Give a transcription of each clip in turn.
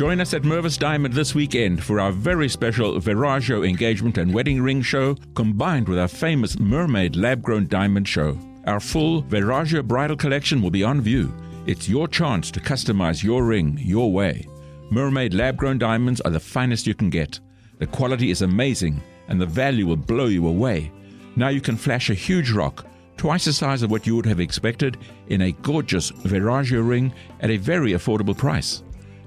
Join us at Mervis Diamond this weekend for our very special Viraggio engagement and wedding ring show combined with our famous Mermaid lab-grown diamond show. Our full Viraggio bridal collection will be on view. It's your chance to customize your ring your way. Mermaid lab-grown diamonds are the finest you can get. The quality is amazing and the value will blow you away. Now you can flash a huge rock, twice the size of what you would have expected, in a gorgeous Viraggio ring at a very affordable price.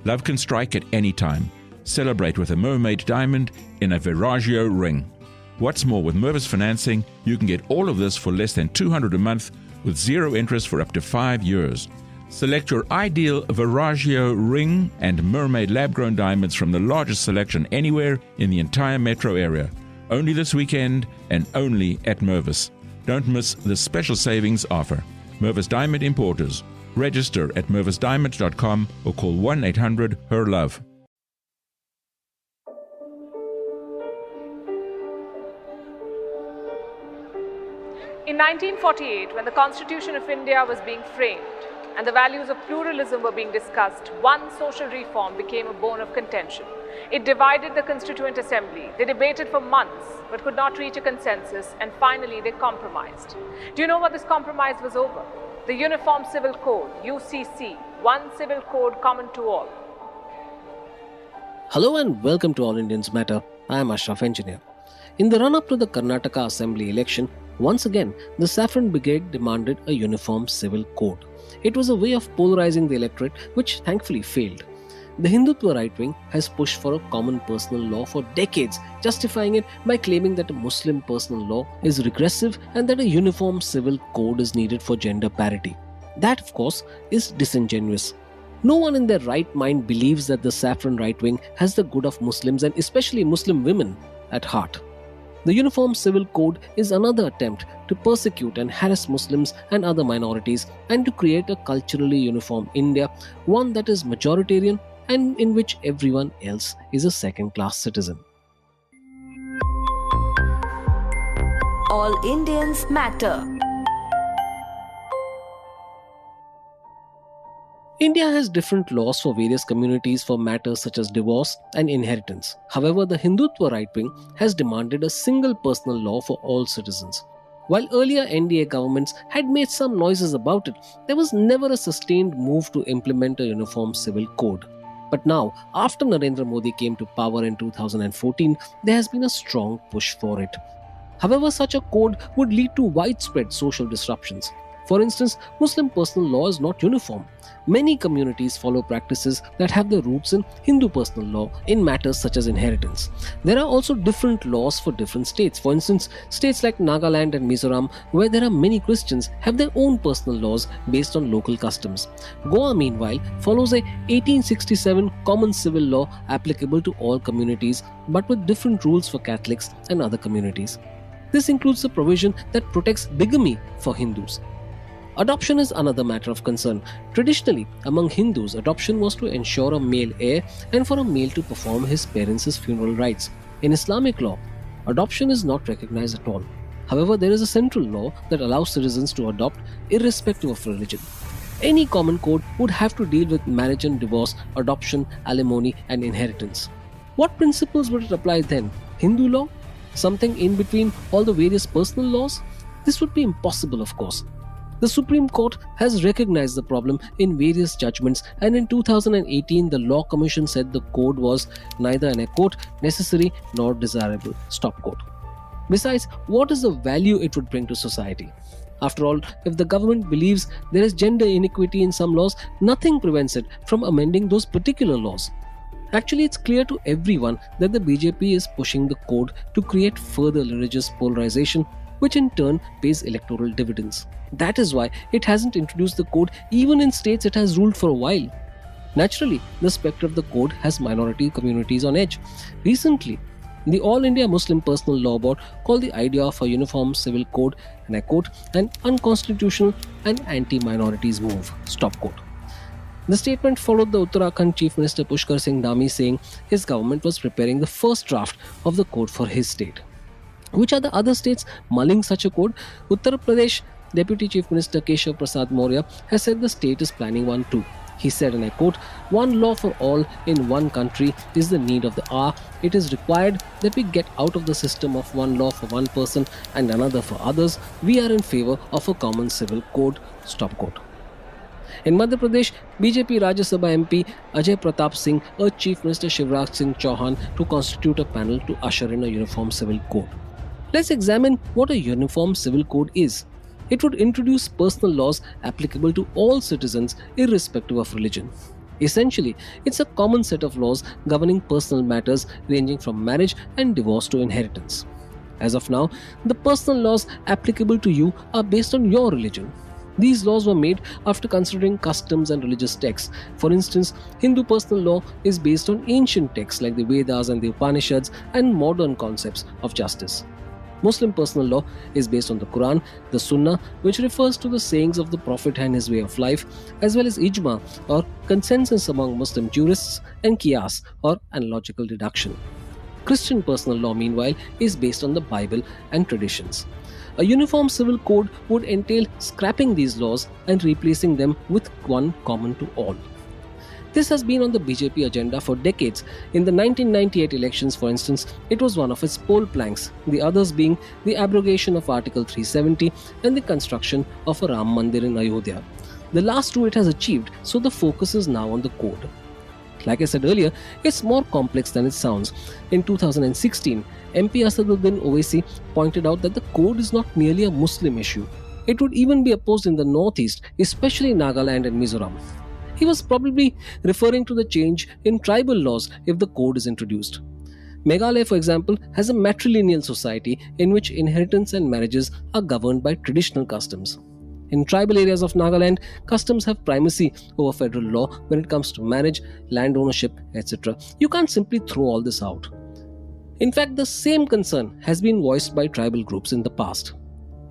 Love can strike at any time. Celebrate with a Mermaid diamond in a Viraggio ring. What's more, with Mervis financing, you can get all of this for less than $200 a month with zero interest for up to 5 years. Select your ideal Viraggio ring and Mermaid lab-grown diamonds from the largest selection anywhere in the entire metro area. Only this weekend and only at Mervis. Don't miss this special savings offer. Mervis Diamond Importers. Register at mervisdiamond.com or call 1-800-HER-LOVE. In 1948, when the Constitution of India was being framed and the values of pluralism were being discussed, one social reform became a bone of contention. It divided the Constituent Assembly. They debated for months but could not reach a consensus, and finally they compromised. Do you know what this compromise was over? The Uniform Civil Code, UCC, one civil code common to all. Hello and welcome to All Indians Matter. I am Ashraf Engineer. In the run-up to the Karnataka Assembly election, once again, the Saffron Brigade demanded a uniform civil code. It was a way of polarizing the electorate, which thankfully failed. The Hindutva right wing has pushed for a common personal law for decades, justifying it by claiming that a Muslim personal law is regressive and that a uniform civil code is needed for gender parity. That, of course, is disingenuous. No one in their right mind believes that the Saffron right wing has the good of Muslims and especially Muslim women at heart. The Uniform Civil Code is another attempt to persecute and harass Muslims and other minorities and to create a culturally uniform India, one that is majoritarian and in which everyone else is a second-class citizen. All Indians Matter. India has different laws for various communities for matters such as divorce and inheritance. However, the Hindutva right wing has demanded a single personal law for all citizens. While earlier NDA governments had made some noises about it, there was never a sustained move to implement a uniform civil code. But now, after Narendra Modi came to power in 2014, there has been a strong push for it. However, such a code would lead to widespread social disruptions. For instance, Muslim personal law is not uniform. Many communities follow practices that have their roots in Hindu personal law in matters such as inheritance. There are also different laws for different states. For instance, states like Nagaland and Mizoram, where there are many Christians, have their own personal laws based on local customs. Goa, meanwhile, follows a 1867 common civil law applicable to all communities, but with different rules for Catholics and other communities. This includes a provision that protects bigamy for Hindus. Adoption is another matter of concern. Traditionally, among Hindus, adoption was to ensure a male heir and for a male to perform his parents' funeral rites. In Islamic law, adoption is not recognized at all. However, there is a central law that allows citizens to adopt irrespective of religion. Any common code would have to deal with marriage and divorce, adoption, alimony, and inheritance. What principles would it apply then? Hindu law? Something in between all the various personal laws? This would be impossible, of course. The Supreme Court has recognized the problem in various judgments, and in 2018 the Law Commission said the code was neither, and I quote, necessary nor desirable, stop quote. Besides, what is the value it would bring to society? After all, if the government believes there is gender inequity in some laws, nothing prevents it from amending those particular laws. Actually, it's clear to everyone that the BJP is pushing the code to create further religious polarization, which in turn pays electoral dividends. That is why it hasn't introduced the code even in states it has ruled for a while. Naturally, the spectre of the code has minority communities on edge. Recently, the All India Muslim Personal Law Board called the idea of a uniform civil code, and I quote, an unconstitutional and anti-minorities move, stop quote. The statement followed the Uttarakhand Chief Minister Pushkar Singh Dhami saying his government was preparing the first draft of the code for his state. Which are the other states mulling such a code? Uttar Pradesh Deputy Chief Minister Keshav Prasad Maurya has said the state is planning one too. He said, and I quote, "One law for all in one country is the need of the hour. It is required that we get out of the system of one law for one person and another for others. We are in favor of a common civil code." Stop quote. In Madhya Pradesh, BJP Rajya Sabha MP Ajay Pratap Singh urged Chief Minister Shivraj Singh Chauhan to constitute a panel to usher in a uniform civil code. Let's examine what a uniform civil code is. It would introduce personal laws applicable to all citizens irrespective of religion. Essentially, it's a common set of laws governing personal matters ranging from marriage and divorce to inheritance. As of now, the personal laws applicable to you are based on your religion. These laws were made after considering customs and religious texts. For instance, Hindu personal law is based on ancient texts like the Vedas and the Upanishads and modern concepts of justice. Muslim personal law is based on the Quran, the Sunnah, which refers to the sayings of the Prophet and his way of life, as well as ijma or consensus among Muslim jurists, and qiyas or analogical deduction. Christian personal law, meanwhile, is based on the Bible and traditions. A uniform civil code would entail scrapping these laws and replacing them with one common to all. This has been on the BJP agenda for decades. In the 1998 elections, for instance, it was one of its poll planks, the others being the abrogation of Article 370 and the construction of a Ram Mandir in Ayodhya. The last two it has achieved, so the focus is now on the code. Like I said earlier, it's more complex than it sounds. In 2016, MP Asaduddin Owaisi pointed out that the code is not merely a Muslim issue. It would even be opposed in the northeast, especially Nagaland and Mizoram. He was probably referring to the change in tribal laws if the code is introduced. Meghalaya, for example, has a matrilineal society in which inheritance and marriages are governed by traditional customs. In tribal areas of Nagaland, customs have primacy over federal law when it comes to marriage, land ownership, etc. You can't simply throw all this out. In fact, the same concern has been voiced by tribal groups in the past.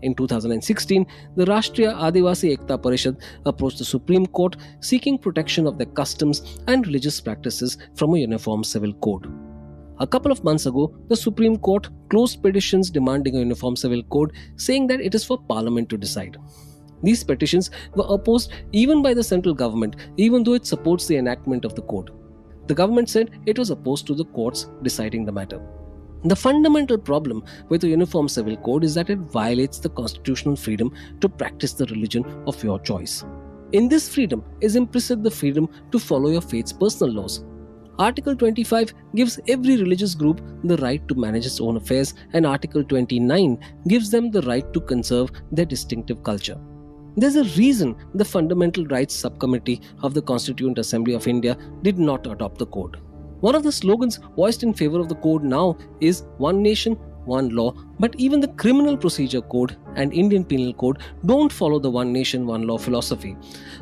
In 2016, the Rashtriya Adivasi Ekta Parishad approached the Supreme Court seeking protection of their customs and religious practices from a uniform civil code. A couple of months ago, the Supreme Court closed petitions demanding a uniform civil code, saying that it is for Parliament to decide. These petitions were opposed even by the central government, even though it supports the enactment of the code. The government said it was opposed to the courts deciding the matter. The fundamental problem with a uniform civil code is that it violates the constitutional freedom to practice the religion of your choice. In this freedom is implicit the freedom to follow your faith's personal laws. Article 25 gives every religious group the right to manage its own affairs, and Article 29 gives them the right to conserve their distinctive culture. There's a reason the Fundamental Rights Subcommittee of the Constituent Assembly of India did not adopt the code. One of the slogans voiced in favor of the code now is "One Nation, One Law," but even the Criminal Procedure Code and Indian Penal Code don't follow the One Nation, One Law philosophy.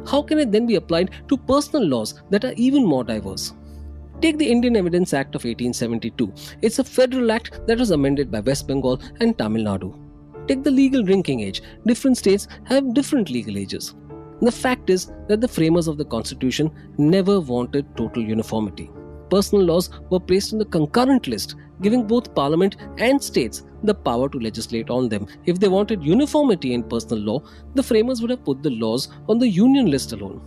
How can it then be applied to personal laws that are even more diverse? Take the Indian Evidence Act of 1872. It's a federal act that was amended by West Bengal and Tamil Nadu. Take the legal drinking age. Different states have different legal ages. The fact is that the framers of the Constitution never wanted total uniformity. Personal laws were placed on the concurrent list, giving both Parliament and states the power to legislate on them. If they wanted uniformity in personal law, the framers would have put the laws on the union list alone.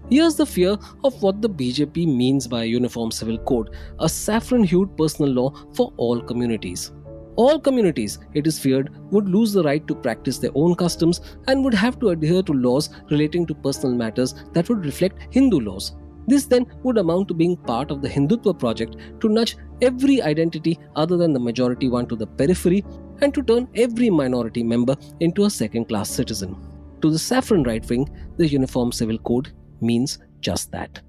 Here's the fear of what the BJP means by a uniform civil code, a saffron-hued personal law for all communities. All communities, it is feared, would lose the right to practice their own customs and would have to adhere to laws relating to personal matters that would reflect Hindu laws. This then would amount to being part of the Hindutva project to nudge every identity other than the majority one to the periphery and to turn every minority member into a second-class citizen. To the saffron right wing, the Uniform Civil Code means just that.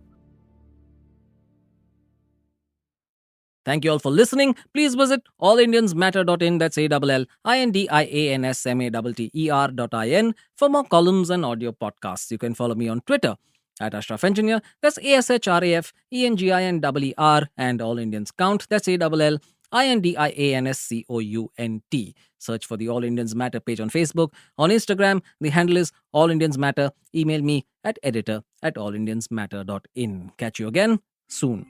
Thank you all for listening. Please visit allindiansmatter.in, that's ALLINDIANSMATTER.in for more columns and audio podcasts. You can follow me on Twitter at Ashraf Engineer, that's ASHRAFENGINER, and All Indians Count, that's ALLINDIANSCOUNT. Search for the All Indians Matter page on Facebook. On Instagram, the handle is All Indians Matter. Email me at editor@allindiansmatter.in. Catch you again soon.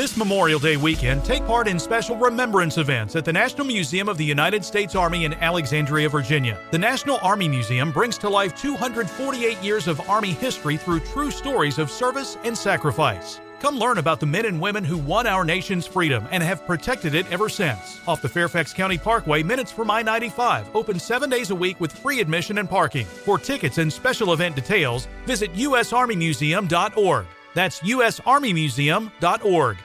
This Memorial Day weekend, take part in special remembrance events at the National Museum of the United States Army in Alexandria, Virginia. The National Army Museum brings to life 248 years of Army history through true stories of service and sacrifice. Come learn about the men and women who won our nation's freedom and have protected it ever since. Off the Fairfax County Parkway, minutes from I-95, open 7 days a week with free admission and parking. For tickets and special event details, visit usarmymuseum.org. That's usarmymuseum.org.